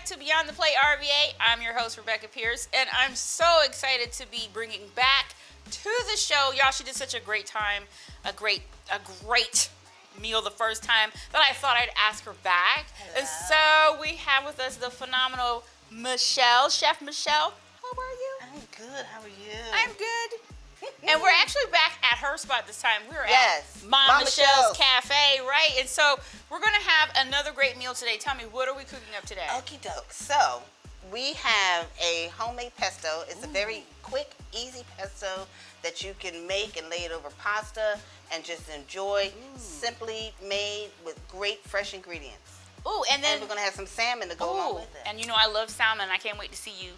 back to Beyond the Plate RVA. I'm your host, Rebecca Pierce, and I'm so excited to be bringing back to the show. Y'all, she did such a great time, a great meal the first time that I thought I'd ask her back. Hello. And so we have with us the phenomenal Michele, Chef Michele. How are you? I'm good. How are you? I'm good. And we're actually back at her spot this time. We're at Mom Michelle's Michelle's Cafe, right? And so we're going to have another great meal today. Tell me, what are we cooking up today? Okie doke. So, we have a homemade pesto. It's a very quick, easy pesto that you can make and lay it over pasta and just enjoy. Simply made with great, fresh ingredients. Ooh, and then we're going to have some salmon to go along with it. And you know I love salmon. I can't wait to see you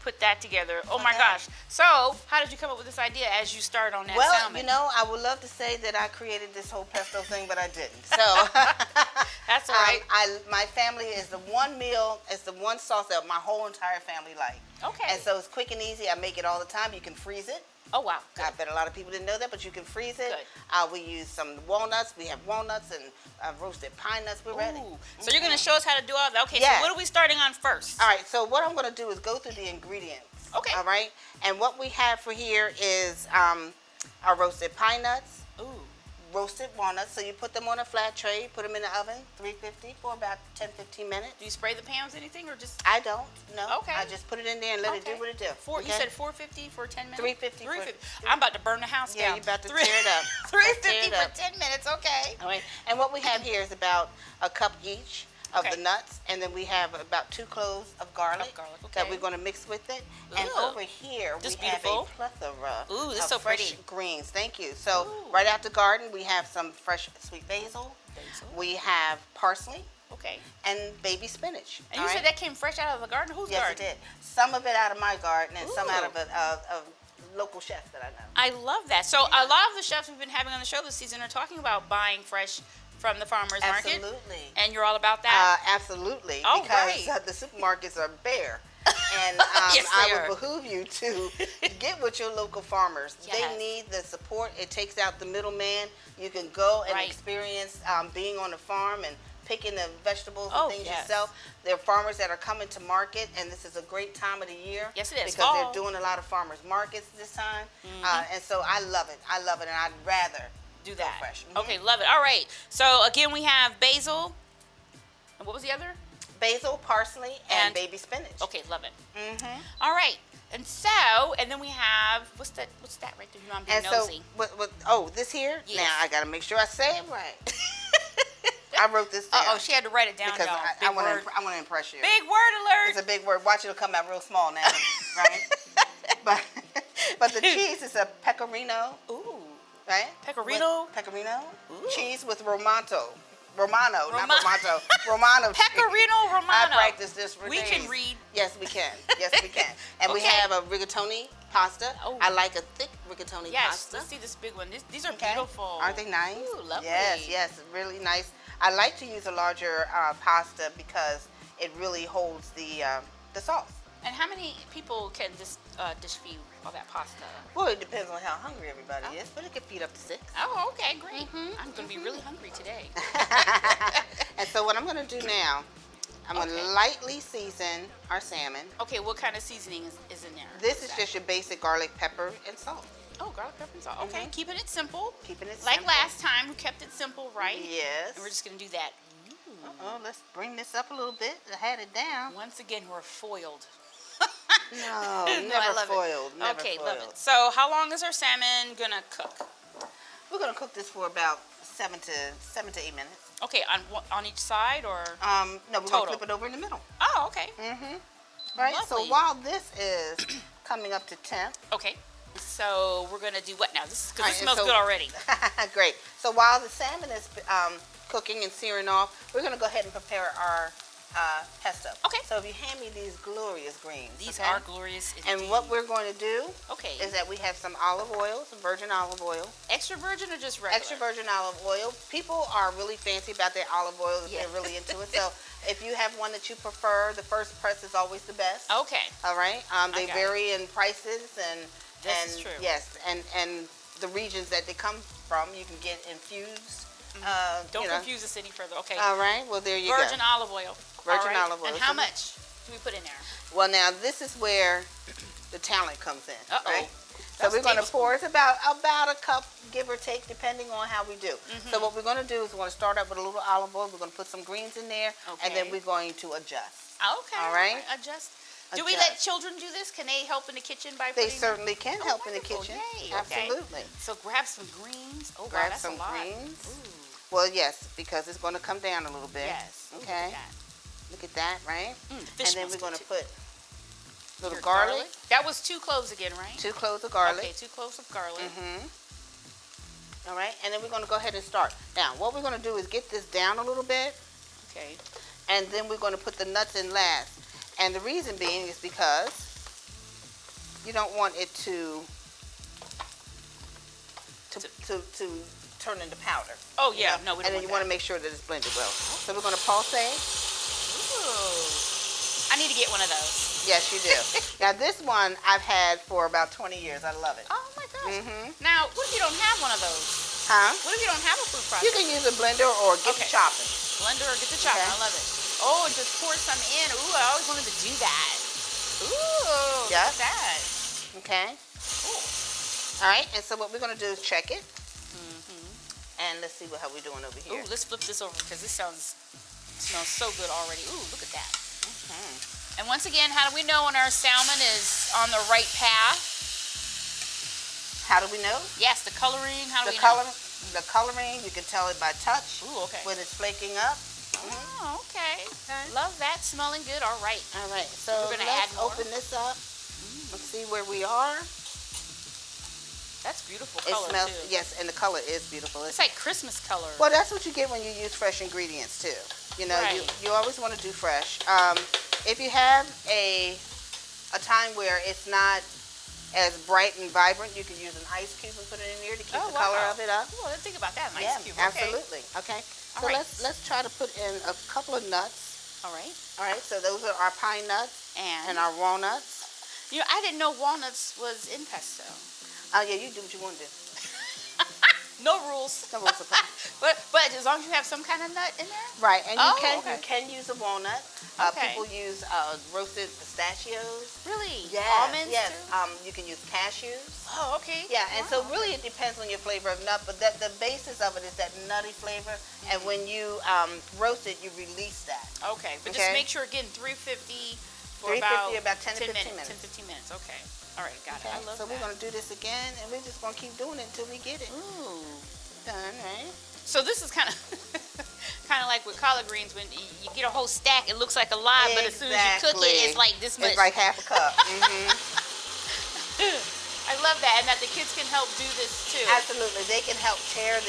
put that together. Oh my Okay. gosh. So, how did you come up with this idea as you started on that salmon? Well, you know, I would love to say that I created this whole pesto thing, but I didn't. So That's all right. My family is the one meal, it's the one sauce that my whole entire family like. Okay. And so it's quick and easy. I make it all the time. You can freeze it. Oh wow. Good. I bet a lot of people didn't know that, but you can freeze it. Good. We use some walnuts. We have walnuts and roasted pine nuts. We're ready. So you're going to show us how to do all that. Okay, Yes. so what are we starting on first? All right, so what I'm going to do is go through the ingredients. Okay. All right, and what we have for here is our roasted pine nuts, roasted walnuts. So you put them on a flat tray, put them in the oven, 350 for about 10-15 minutes. Do you spray the pan with anything or just? I don't, no. Okay. I just put it in there and let it do what it do. You said 450 for 10 minutes? 350. 350. I'm about to burn the house down. Yeah, you're about to tear it up. 350 for 10 minutes, okay. All right, and what we have here is about a cup each of Okay. the nuts, and then we have about 2 cloves of garlic, that okay. we're going to mix with it. Ooh. And over here Just we have beautiful. a plethora Ooh, this of is so fresh pretty. greens. Thank you. So Ooh. right out the garden we have some fresh sweet basil. We have parsley Okay. and baby spinach. And you said that came fresh out of the garden? Whose Yes, garden? it did. Some of it out of my garden and some out Ooh. of local chefs that I know. I love that. So a lot of the chefs we've been having on the show this season are talking about buying fresh from the farmer's market. Absolutely. And you're all about that? Absolutely. Oh, because great. the supermarkets are bare. And Yes, I they would are. behoove you to get with your local farmers. Yes. They need the support. It takes out the middleman. You can go and Right. experience being on the farm and picking the vegetables Oh, and things yes. yourself. There are farmers that are coming to market, and this is a great time of the year. Yes, it is. Because Fall. they're doing a lot of farmers markets this time. And so I love it. I love it, and I'd rather Do go that. fresh. Okay, love it. All right. So again, we have basil. And what was the other? Basil, parsley, and And- baby spinach. Okay, love it. All right. And so, and then we have, what's that right there? You know, I'm being And so, nosy. this here? Yes. Now, I got to make sure I say it right. I wrote this down. Uh-oh, she had to write it down, because y'all. I Big want word. to impress you. Big word alert. It's a big word. Watch, it'll come out real small now, right? But the cheese is a pecorino, Ooh. right? Pecorino? Pecorino. Ooh. Cheese with Romano, not Roma- Romano. Romano cheese. Pecorino Romano. I practiced this for We days. can read. Yes, we can. Yes, we can. And we Okay. have a rigatoni pasta. Oh. I like a thick rigatoni Yes, pasta. let's see this big one. These are Okay. beautiful. Aren't they nice? Ooh, lovely. Yes, really nice. I like to use a larger pasta because it really holds the sauce. And how many people can this dish feed all that pasta? Well, it depends on how hungry everybody is, but it can feed up to 6. Oh, okay, great. I'm going to be really hungry today. And so what I'm going to do now, I'm going to lightly season our salmon. Okay, what kind of seasoning is in there? This is just your basic garlic, pepper, and salt. Oh, garlic, pepper, and salt. Okay, keeping it simple. Keeping it Like simple. last time, we kept it simple, right? Yes. And we're just going to do that. Let's bring this up a little bit. I had it down. Once again, we're foiled. No, I never love it. foiled. Never Okay, foiled. love it. So how long is our salmon going to cook? We're going to cook this for about 7 to 8 minutes. Okay, on each side or? No, we're going Total. to flip it over in the middle. Oh, okay. Right? Lovely. So while this is coming up to temp. Okay. So we're going to do what now? Because All right, this smells so- good already. Great. So while the salmon is cooking and searing off, we're going to go ahead and prepare our pesto. Okay. So if you hand me these glorious greens. These okay? are glorious indeed. And what we're going to do Okay. is that we have some olive oil, some virgin olive oil. Extra virgin or just regular? Extra virgin olive oil. People are really fancy about their olive oil if Yeah. they're really into it. So if you have one that you prefer, the first press is always the best. Okay. All right. They got vary in prices and This is true. Yes, and the regions that they come from, you can get infused. Don't confuse us any further. Okay. All right. Well, there you Virgin go. olive oil. Virgin All right. olive oil. And how So much? do we put in there? Well, now this is where the talent comes in. Uh-oh. Right? So That's we're going to tablespoon. pour. It's about a cup, give or take, depending on how we do. So what we're going to do is we're going to start out with a little olive oil. We're going to put some greens in there, and then Okay. we're going to adjust. Okay. All right. Adjust. Do we Adjust. let children do this? Can they help in the kitchen by They putting certainly can help in the wonderful. kitchen. Yay. Okay. Absolutely. So grab some greens. Oh, wow, Grab that's some a lot. greens. Ooh. Well, yes, because it's going to come down a little bit. Yes. Ooh, Okay. look at Look at that, right? that. And Fish then must we're going be to put little your garlic, That was 2 cloves again, right? 2 cloves of garlic. Okay, 2 cloves of garlic. All right, and then we're going to go ahead and start. Now, what we're going to do is get this down a little bit, Okay. and then we're going to put the nuts in last. And the reason being is because you don't want it to turn into powder. Oh, yeah. You know? No, we don't And then you want to make sure that it's blended well. So we're going to pulse. Ooh. I need to get one of those. Yes, you do. Now, this one I've had for about 20 years. I love it. Oh, my gosh. Now, what if you don't have one of those? Huh? What if you don't have a food processor? You can use a blender or get Okay. the chopping. Blender or get the chopper. Okay. I love it. Oh, and just pour some in. Ooh, I always wanted to do that. Ooh, Yep. look at that. Okay. Ooh. All right, and so what we're going to do is check it. And let's see how we're doing over here. Ooh, let's flip this over because this smells so good already. Ooh, look at that. And once again, how do we know when our salmon is on the right path? How do we know? Yes, the coloring. How do The we know? coloring, you can tell it by touch. Ooh, okay. When it's flaking up. Oh, okay. Okay. Love that. Smelling good. All right. All right, so We're gonna let's add more. open this up and see where we are. That's beautiful It color smells, too. yes, and the color is beautiful. It's like Christmas color. Well, that's what you get when you use fresh ingredients too. You know, Right. you always want to do fresh. If you have a time where it's not as bright and vibrant, you can use an ice cube and put it in there to keep the color of it up. Well, let's think about that. An Yeah, ice cube. Okay. absolutely. Okay. All So right. let's try to put in a couple of nuts. All right. All right. So those are our pine nuts And, and our walnuts. you know, I didn't know walnuts was in pesto. Oh yeah, you do what you want to do. No rules. No rules apply. But as long as you have some kind of nut in there. Right, and Oh, you okay. can use a walnut. Okay. People use roasted pistachios. Really? Yes, Almonds yes. too? You can use cashews. Oh, okay. Yeah, and so Wow. really it depends on your flavor of nut, but the basis of it is that nutty flavor, and when you roast it, you release that. Okay, but just Okay. make sure again 350 for 350 about 10 to 15 minutes. minutes. 10-15 minutes. Okay. All right, got Okay, it. I love so that. we're going to do this again, and we're just going to keep doing it until we get it Ooh. done, right? So this is kind of kind of like with collard greens when you get a whole stack, it looks like a lot, but as soon as you cook it, it's like this much. It's like half a cup. I love that, and that the kids can help do this too. Absolutely, they can help tear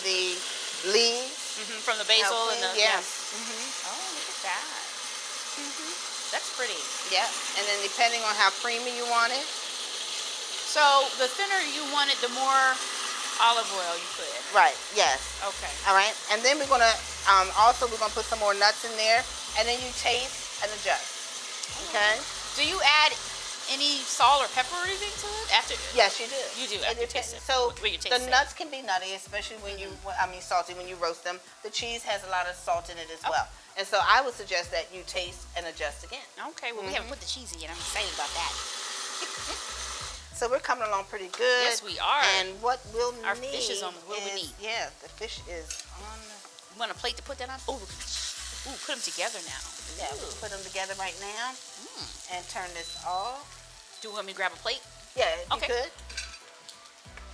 the leaves. From the basil Help and the clean, yeah. Oh, look at that. That's pretty. Yeah, and then depending on how creamy you want it. So the thinner you want it, the more olive oil you put in. Right. Yes. Okay. All right, and then we're gonna we're gonna put some more nuts in there, and then you taste and adjust. Okay. Do you add any salt or pepper or anything to it after? Yes, you do. You do It after you depends. taste it. So When you taste the it. nuts can be nutty, especially when salty when you roast them. The cheese has a lot of salt in it as well, and so I would suggest that you taste and adjust again. Okay. Well, we haven't put the cheese in. I'm excited about that. So we're coming along pretty good. Yes, we are. And what we'll Our need fish is on what we need. Yeah, the fish is on. You want a plate to put that on? Oh, put them together now. Yeah, we'll put them together right now and turn this off. Do you want me to grab a plate? Yeah, if Okay. you could.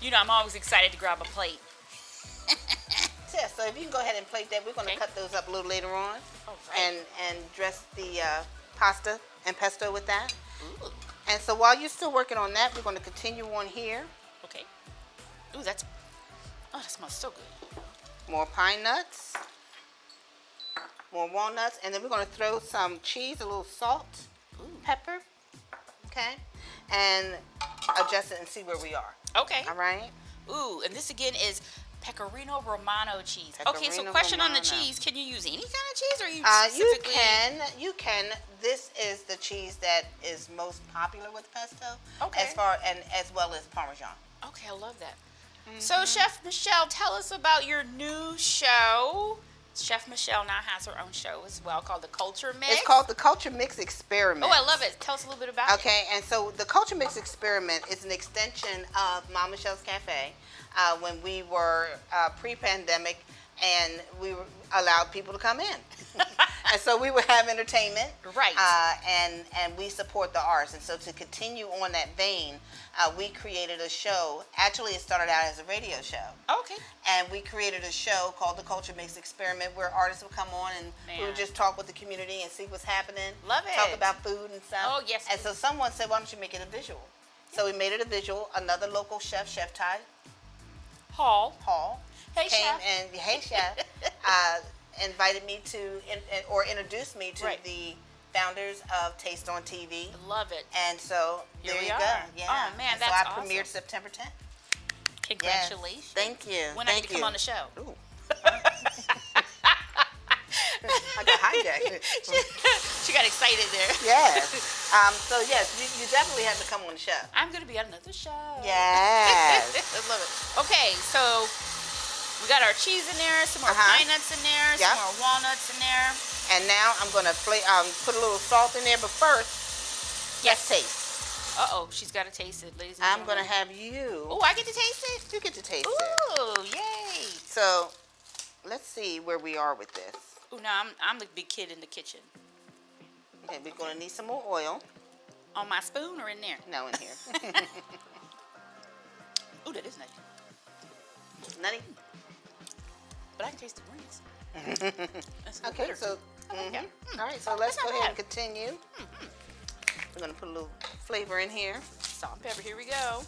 You know, I'm always excited to grab a plate. Yeah, so if you can go ahead and plate that, we're going to Okay. cut those up a little later on All right. and dress the pasta and pesto with that. Ooh. And so while you're still working on that, we're going to continue on here. Okay. Ooh, that smells so good. More pine nuts, more walnuts, and then we're going to throw some cheese, a little salt, pepper, okay, and adjust it and see where we are. Okay. All right. Ooh, and this again is Pecorino Romano cheese. Okay, so Pecorino question on the Romano. cheese: can you use any kind of cheese, or you You specifically? can. This is the cheese that is most popular with pesto, Okay. as well as Parmesan. Okay, I love that. So, Chef Michele, tell us about your new show, Chef Michele now has her own show as well called The Culture Mix. It's called the Culture Mix Experiment. Oh, I love it. Tell us a little bit about it. Okay, and so the Culture Mix Experiment is an extension of Mom Michelle's Cafe when we were pre-pandemic and we allowed people to come in. And so we would have entertainment. Right. And we support the arts. And so to continue on that vein, we created a show. Actually, it started out as a radio show. Okay. And we created a show called the Culture Mix Experiment where artists would come on and we would just talk with the community and see what's happening. Love it. Talk about food and stuff. Oh, yes. And so someone said, why don't you make it a visual? So we made it a visual. Another local chef, Chef Ty Hall. Hey, came chef. and, hey, chef, invited me to, or introduced me to the founders of Taste on TV. Love it. And so Here there we you are. go. Yeah. Oh, man, and that's so I awesome. premiered September 10th. Congratulations. Yes. Thank you. When I need to come on the show. Ooh. I got hijacked. She got excited there. Yes. So yes, you definitely have to come on the show. I'm going to be on another show. Yes. I love it. Okay, so we got our cheese in there, some more pine nuts in there, some more walnuts in there. And now I'm going to put a little salt in there, but first, let's taste. Uh-oh, she's got to taste it, ladies and I'm gentlemen. going to have you. Oh, I get to taste it? You get to taste it. Ooh, yay. So let's see where we are with this. Ooh, now I'm the big kid in the kitchen. Okay, we're going to need some more oil. On my spoon or in there? No, in here. Ooh, that is nutty. Nutty? But I can taste the greens. Okay, so, all right, so let's go ahead and continue. We're going to put a little flavor in here. Salt and pepper, here we go.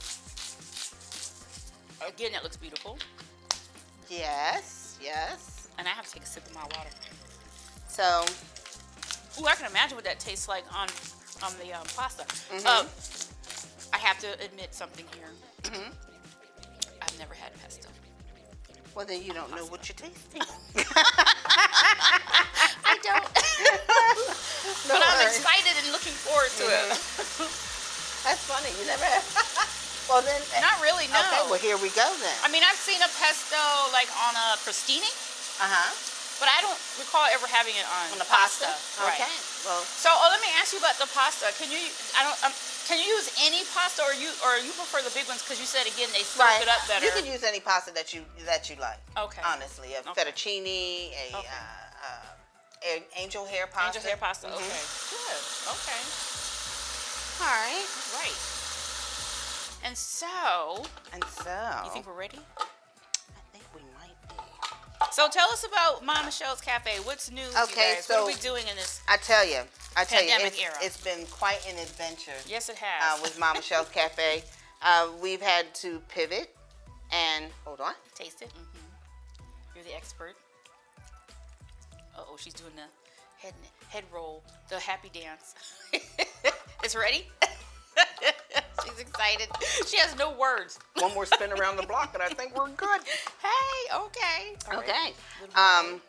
Again, that looks beautiful. Yes, yes. And I have to take a sip of my water. So, ooh, I can imagine what that tastes like on the pasta. I have to admit something here. I've never had pesto. well, then you don't know what you're tasting. I don't. But I'm excited and looking forward to it. That's funny. You never have. Well, then. Not really, no. Okay, well, here we go then. I mean, I've seen a pesto like on a crostini, but I don't recall ever having it on the pasta. Right. Okay. Well. So let me ask you about the pasta. Can you? Can you use any pasta, or you prefer the big ones? Because you said again they soak it up better. You can use any pasta that you like. Okay. Honestly, a fettuccine, angel hair pasta. Angel hair pasta. Okay. Good. Okay. All right. Right. And so. You think we're ready? I think we might be. So tell us about Mom Michelle's Cafe. What's new, Okay, you guys? so what are we doing in this I tell you, pandemic era? It's been quite an adventure. Yes, it has. With Mom Michelle's Cafe, we've had to pivot and hold on. Taste it. You're the expert. Uh-oh, she's doing the head roll, the happy dance. It's ready? She's excited. She has no words. One more spin around the block, and I think we're good. Hey, okay. All Okay. right.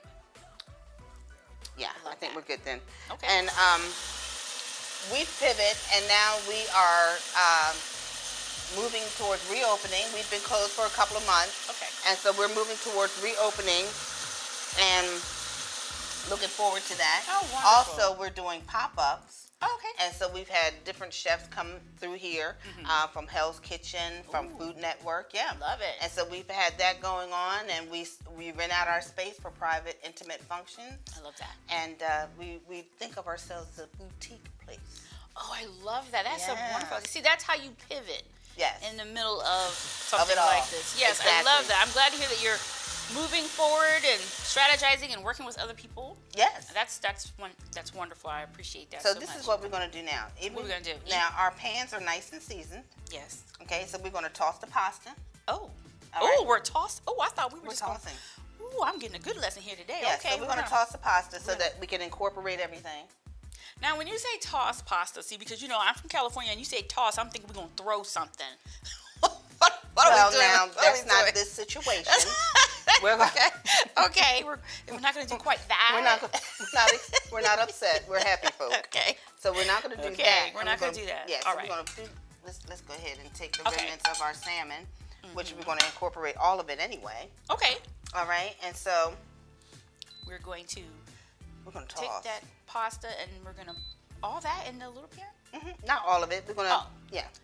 Yeah, I think we're good then. Okay. And we pivot, and now we are moving towards reopening. We've been closed for a couple of months. Okay. And so we're moving towards reopening and looking forward to that. Oh, wonderful. Also, we're doing pop-ups. Okay. And so we've had different chefs come through here from Hell's Kitchen, from Food Network. Yeah. Love it. And so we've had that going on, and we rent out our space for private, intimate functions. I love that. And we think of ourselves as a boutique place. Oh, I love that. That's so Yeah. wonderful. See, that's how you pivot. Yes. In the middle of something it all. like this. Yes, Exactly. I love that. I'm glad to hear that you're moving forward and strategizing and working with other people. Yes. That's wonderful. I appreciate that. So so this much. is what we're going to do now. What we're gonna do? Now, our pans are nice and seasoned. Yes. Okay, so we're going to toss the pasta. Oh. All right. We're tossing. Oh, I thought we were We're just going. tossing. Ooh, I'm getting a good lesson here today. Yes, Okay. so we're going to toss the pasta so that we can incorporate everything. Now, when you say toss pasta, see, because I'm from California, and you say toss, I'm thinking we're going to throw something. What are we doing? Now, What are that's we not doing? this situation. We're gonna, Okay. We're not going to do quite that. we're not upset. We're happy folk. Okay. So we're not going to do Okay, that. we're not gonna do that. Yeah, All so right. we're going to do, let's go ahead and take the Okay. remnants of our salmon, which we're going to incorporate all of it anyway. Okay. All right, and so we're going to gonna take toss. that pasta and we're gonna all that in the little pan. Not all of it. We're gonna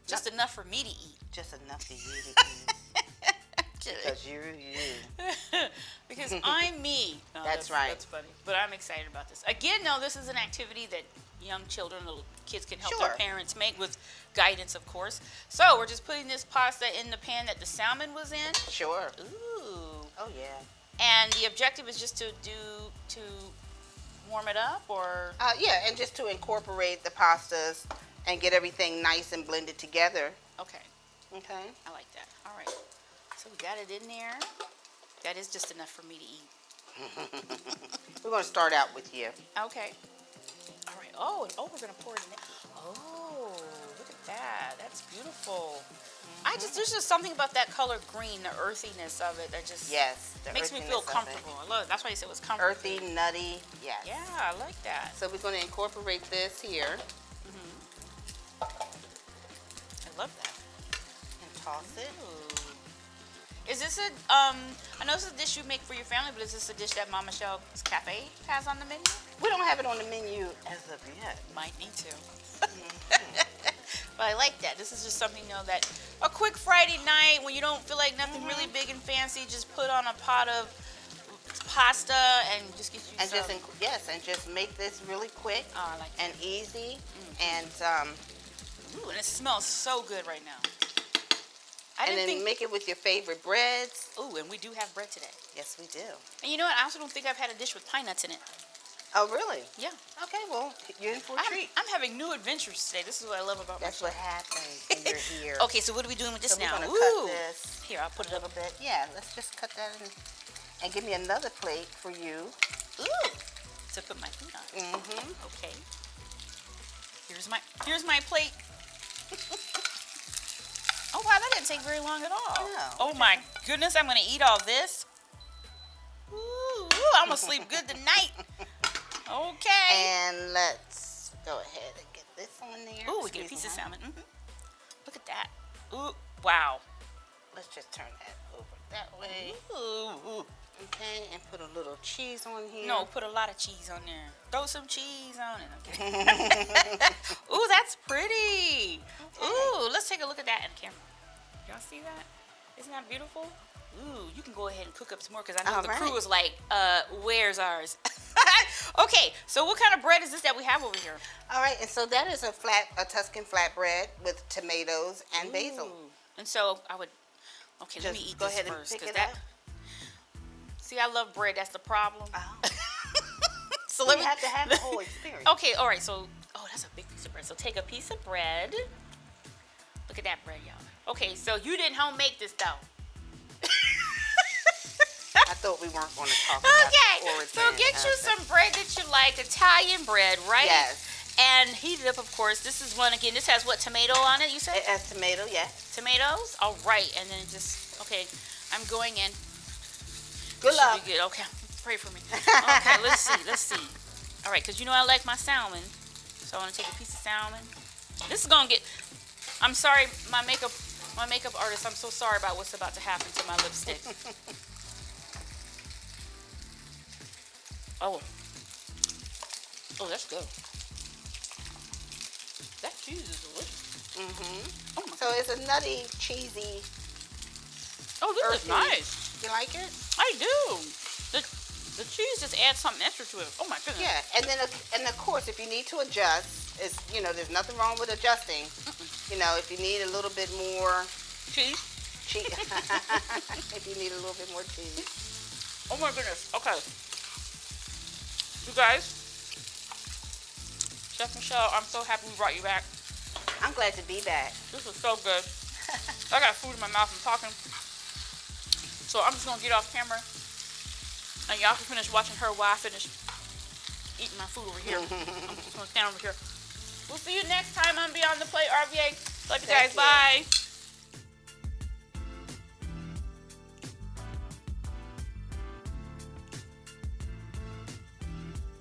Just enough for me to eat. just enough for you to eat. Because you're you. Because I'm me. No, That's right. That's funny. But I'm excited about this. Again, no, this is an activity that young children, little kids can help their parents make with guidance, of course. So we're just putting this pasta in the pan that the salmon was in. Sure. Ooh. Oh yeah. And the objective is just to warm it up, or Yeah, and just to incorporate the pastas and get everything nice and blended together. okay. Okay. I like that. All right. So we got it in there. That is just enough for me to eat. We're gonna start out with you. Okay. All right. Oh, we're gonna pour it in there. Oh, look at that. That's beautiful. There's just something about that color green, the earthiness of it, that just the makes me earthiness feel of it. comfortable. I love it. That's why you said it was comfortable. Earthy, nutty. Yes. Yeah, I like that. So we're gonna incorporate this here I love that. and toss it. Ooh. Is this I know this is a dish you make for your family, but is this a dish that Mama Michelle's Cafe has on the menu? We don't have it on the menu as of yet. Might need to. But I like that. This is just something, that a quick Friday night when you don't feel like nothing really big and fancy, just put on a pot of pasta and just get you And some. and just make this really quick Oh, I like that. and easy. And Ooh, and it smells so good right now. and then make it with your favorite breads. Ooh, and we do have bread today. Yes, we do. And you know what? I also don't think I've had a dish with pine nuts in it. Oh, really? Yeah. Okay, well, you're in for a treat. I'm having new adventures today. This is what I love about That's myself. what happens when you're here. Okay, so what are we doing with this So now? we're gonna Ooh. cut this Here, I'll put it a up. little bit. Yeah, let's just cut that in. And give me another plate for you. Ooh. To put my food on. Mm-hmm. Okay. Here's my plate. Oh wow, that didn't take very long at all. No. Oh my goodness, I'm gonna eat all this. Ooh, I'm gonna sleep good tonight. Okay. And let's go ahead and get this on there. Ooh, we get a Excuse piece me, of hon. salmon. Look at that. Ooh, wow. Let's just turn that over that way. Ooh. Okay, and put a little cheese on here. No, put a lot of cheese on there. Throw some cheese on it. Okay. Ooh, that's pretty. Okay. Ooh, let's take a look at that in camera. Y'all see that? Isn't that beautiful? Ooh, you can go ahead and cook up some more because I know All the right. crew is like, where's ours? Okay, so what kind of bread is this that we have over here? All right, and so that is a Tuscan flatbread with tomatoes and basil. Ooh. And so I would, okay, let me Just eat go this ahead and first. pick 'Cause it that, up. see, I love bread. That's the problem. Oh. So You have to have the whole experience. Okay, all right. So, that's a big piece of bread. So take a piece of bread. Look at that bread, y'all. Okay, so you didn't home make this though. I thought we weren't going to talk about the origin. So get you some bread that you like, Italian bread, right? Yes. And heat it up, of course. This is one again. This has what, tomato on it? You said It has tomato, yes. tomatoes. All right, and then just I'm going in. Good Should luck. be good. Okay, pray for me. Okay, let's see. All right, because I like my salmon, so I want to take a piece of salmon. This is gonna get. I'm sorry, my makeup artist. I'm so sorry about what's about to happen to my lipstick. Oh, that's good. That cheese is delicious. Mm-hmm. Oh my. So it's a nutty, cheesy. Oh, this is earthy. nice. You like it? I do. The cheese just adds something extra to it. Oh my goodness. Yeah, and then of course, if you need to adjust, there's nothing wrong with adjusting. If you need a little bit more Cheese. cheese, if you need a little bit more cheese. Oh my goodness. Okay. You guys, Chef Michele, I'm so happy we brought you back. I'm glad to be back. This was so good. I got food in my mouth from talking. So I'm just going to get off camera. And y'all can finish watching her while I finish eating my food over here. I'm just going to stand over here. We'll see you next time on Beyond the Plate RVA. Love you guys. Thank you. Bye.